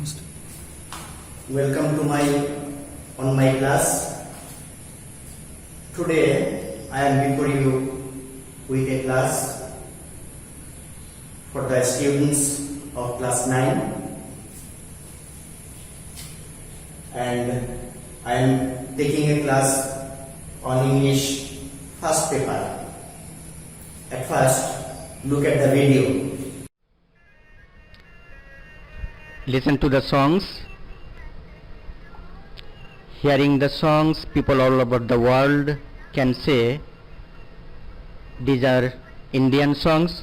Welcome to my on my class. Today I am before you with a class for the students of class 9, and I am taking a class on English first paper. At first, look at the video. Listen to the songs. Hearing the songs, people all over the world can say these are Indian songs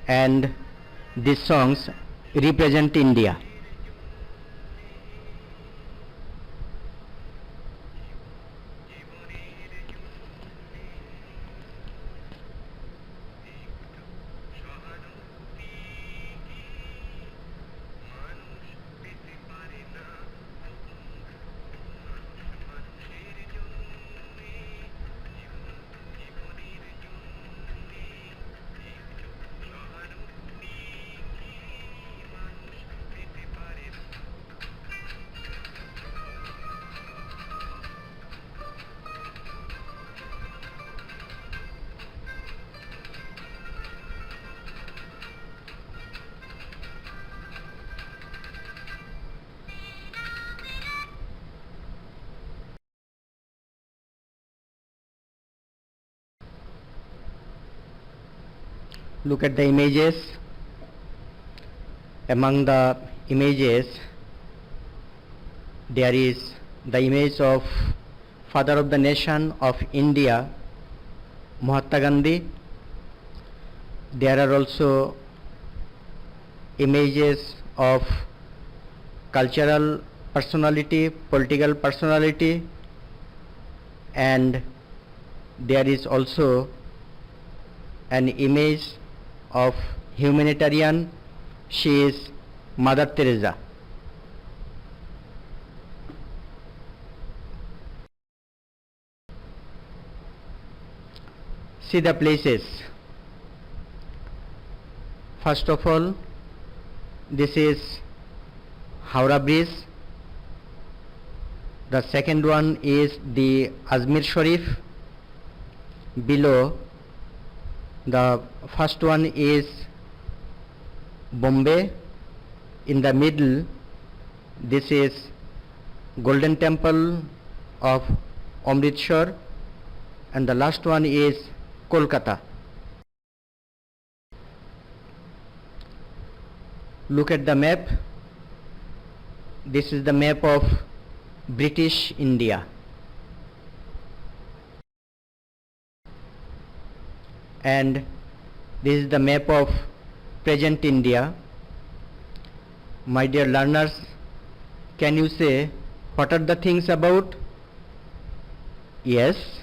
and these songs represent India. Look at the images. Among the images, there is the image of father of the nation of India, Mahatma Gandhi. There are also images of cultural personality, political personality, and there is also an image of humanitarian. She is Mother Teresa. See the places. First of all, this is Howrah Bridge. The second one is the Ajmer Sharif. Below, the first one is Bombay. In the middle, this is Golden Temple of Amritsar, and the last one is Kolkata. Look at the map. This is the map of British India. And this is the map of present India. My dear learners, can you say what are the things about? Yes,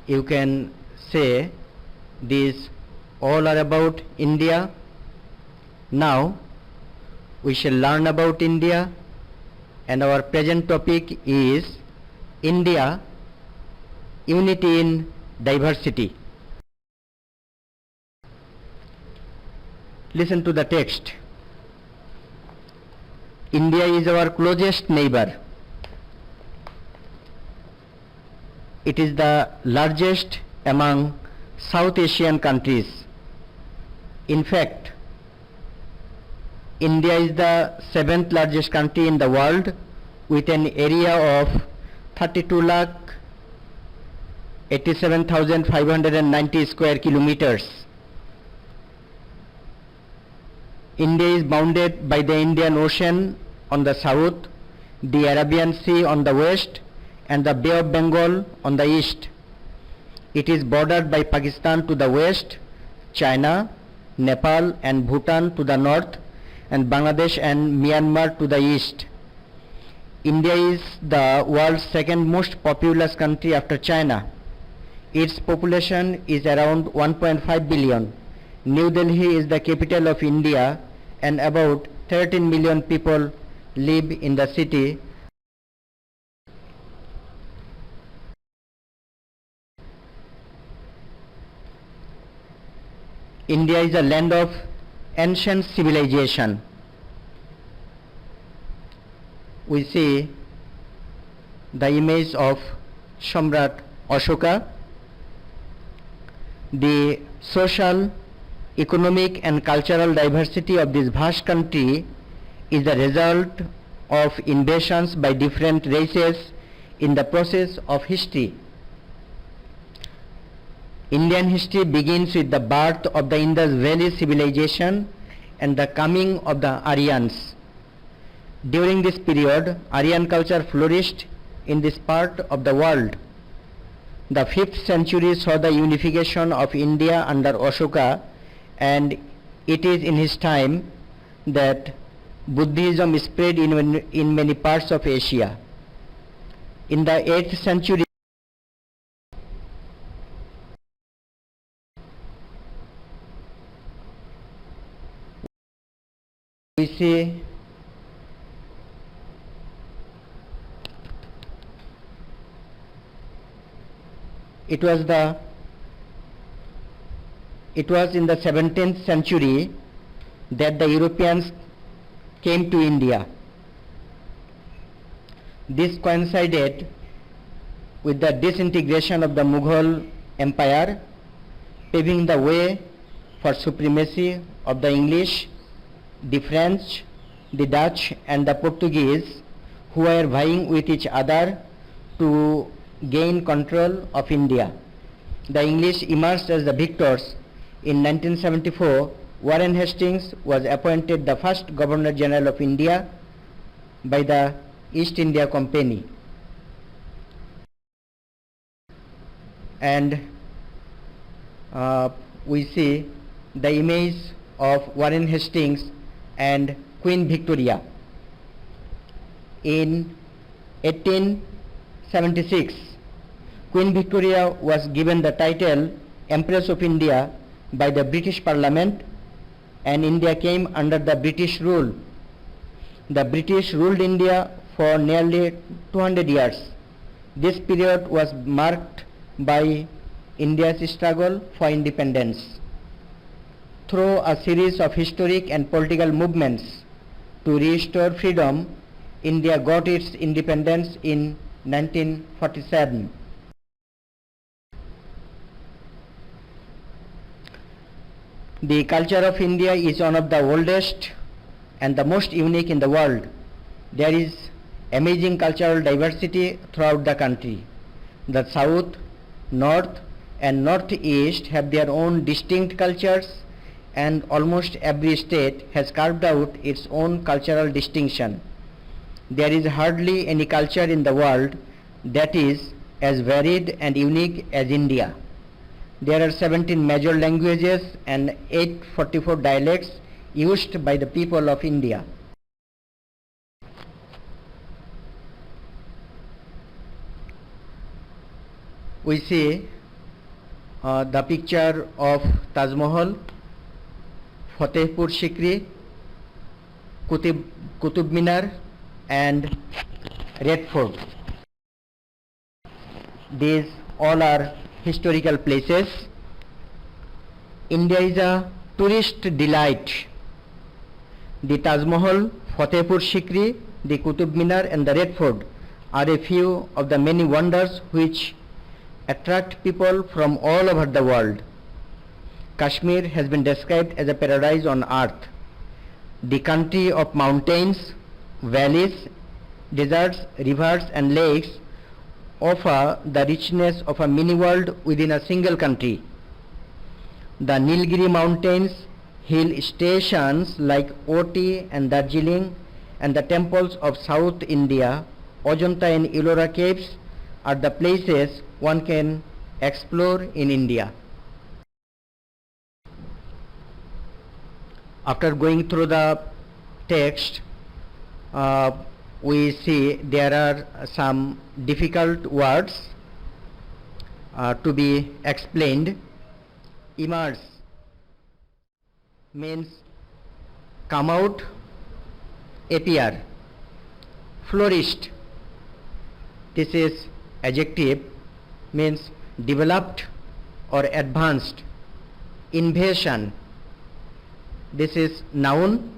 you can say these all are about India. Now we shall learn about India, and our present topic is India, unity in diversity. Listen to the text. India is our closest neighbor. It is the largest among South Asian countries. In fact, India is the 7th largest country in the world with an area of 32,87,590 square kilometers. India is bounded by the Indian Ocean on the south, the Arabian Sea on the west, and the Bay of Bengal on the east. It is bordered by Pakistan to the west, China, Nepal and Bhutan to the north, and Bangladesh and Myanmar to the east. India is the world's second most populous country after China. Its population is around 1.5 billion. New Delhi is the capital of India, and about 13 million people live in the city. India is a land of ancient civilization. we see the image of Samrat Ashoka. The social, economic and cultural diversity of this vast country is the result of invasions by different races in the process of history. Indian history begins with the birth of the Indus Valley civilization and the coming of the Aryans. During this period, Aryan culture flourished in this part of the world. The 5th century saw the unification of India under Ashoka, and it is in his time that Buddhism spread in many parts of Asia. In the 8th century, we see it was in the 17th century that the Europeans came to India. This coincided with the disintegration of the Mughal Empire, paving the way for supremacy of the English, the French, the Dutch and the Portuguese, who were vying with each other to gain control of India. The English emerged as the victors. In 1974, Warren Hastings was appointed the first Governor General of India by the East India Company. And we see the image of Warren Hastings and Queen Victoria. In 1876, Queen Victoria was given the title Empress of India by the British Parliament, and India came under the British rule. The British ruled India for nearly 200 years. This period was marked by India's struggle for independence. Through a series of historic and political movements to restore freedom, India got its independence in 1947. The culture of India is one of the oldest and the most unique in the world. There is amazing cultural diversity throughout the country. The South, North and Northeast have their own distinct cultures, and almost every state has carved out its own cultural distinction. There is hardly any culture in the world that is as varied and unique as India. There are 17 major languages and 844 dialects used by the people of India. We see the picture of Taj Mahal, Fatehpur Sikri, Qutub Minar and Red Fort. These all are historical places. India is a tourist delight. The Taj Mahal, Fatehpur Sikri, the Qutub Minar and the Red Fort are a few of the many wonders which attract people from all over the world. Kashmir has been described as a paradise on earth. The country of mountains, valleys, deserts, rivers and lakes offer the richness of a mini world within a single country. The Nilgiri mountains, hill stations like Oti and Darjeeling, and the temples of South India, Ajanta and Ellora caves are the places one can explore in India. After going through the text, we see there are some difficult words to be explained. Emerge means come out, appear. Flourished, this is adjective, means developed or advanced. Invasion, this is noun,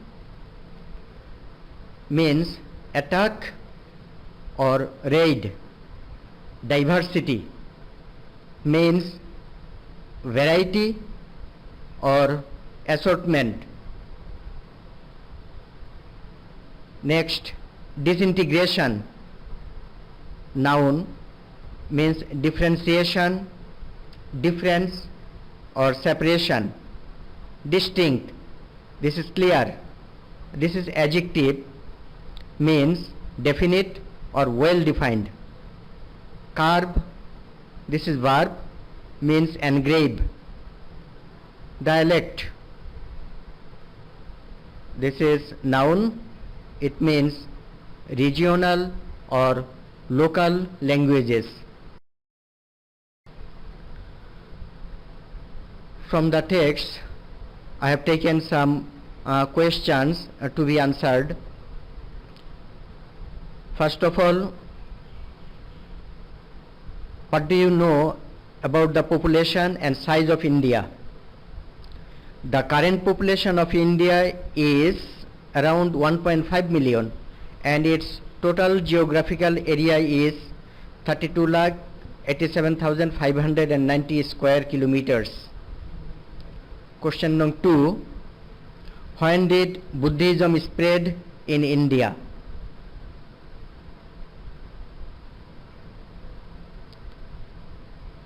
means attack or raid. Diversity means variety or assortment. Next, disintegration. Noun means differentiation, difference or separation. Distinct, this is clear. This is adjective, means definite or well defined. Carve, this is verb, means engrave. Dialect, this is noun, it means regional or local languages. From the text, I have taken some questions to be answered. First of all, what do you know about the population and size of India? The current population of India is around 1.5 million and its total geographical area is 32,87,590 square kilometers. Question number 2. When did Buddhism spread in India?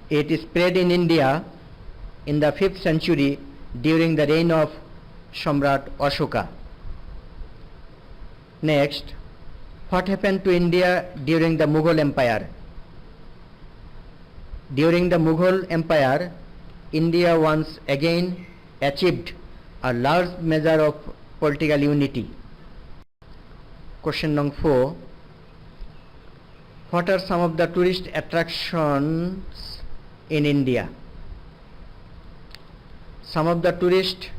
It spread in India in the 5th century during the reign of Samrat Ashoka. Next, what happened to India during the Mughal Empire? During the Mughal Empire, India once again achieved a large measure of political unity. Question number 4. What are some of the tourist attractions in India? Some of the tourist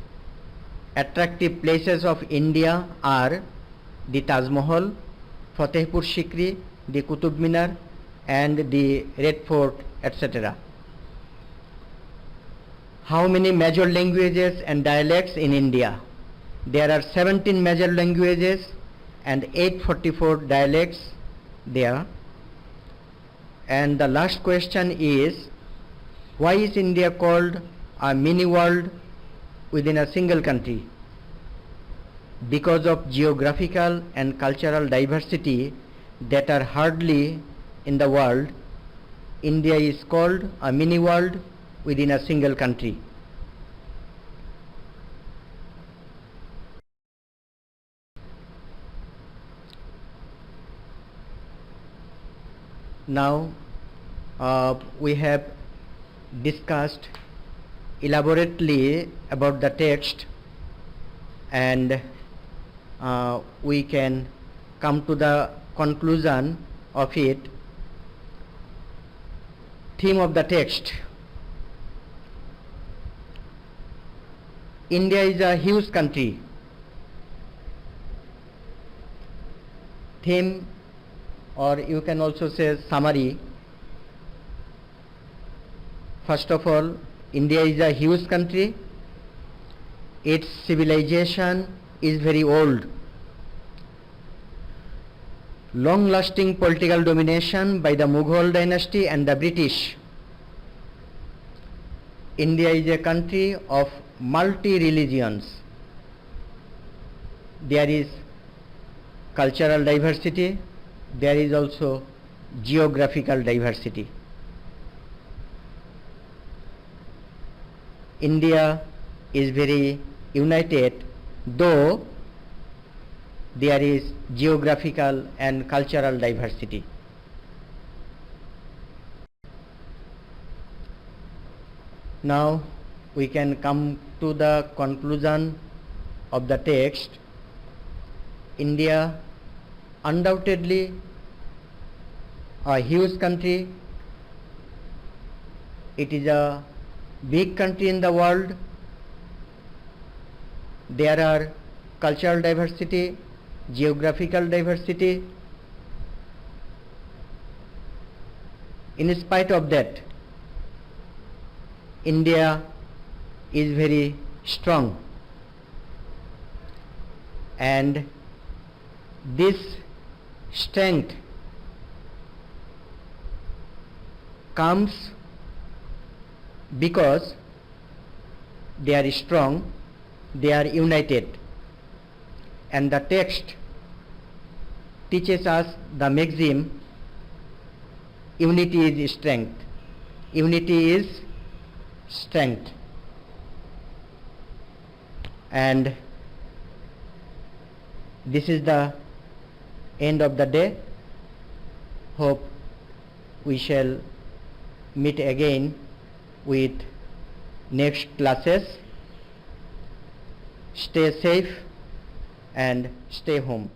attractive places of India are the Taj Mahal, Fatehpur Sikri, the Qutub Minar and the Red Fort, etc. How many major languages and dialects in India? There are 17 major languages and 844 dialects there. And the last question is, why is India called a mini world within a single country? Because of geographical and cultural diversity that are hardly in the world, India is called a mini world within a single country. Now we have discussed elaborately about the text and we can come to the conclusion of it. Theme of the text: India is a huge country. Theme, or you can also say summary. First of all, India is a huge country. Its civilization is very old. Long-lasting political domination by the Mughal dynasty and the British. India is a country of multi-religions. There is cultural diversity, there is also geographical diversity. India is very united, though there is geographical and cultural diversity. Now we can come to the conclusion of the text. India undoubtedly a huge country. It is a big country in the world. There are cultural diversity, geographical diversity. In spite of that, India is very strong, and this Strength comes because they are strong, they are united, and the text teaches us the maxim, unity is strength. Unity is strength. And this is the end of the day. Hope we shall meet again with next classes. Stay safe and stay home.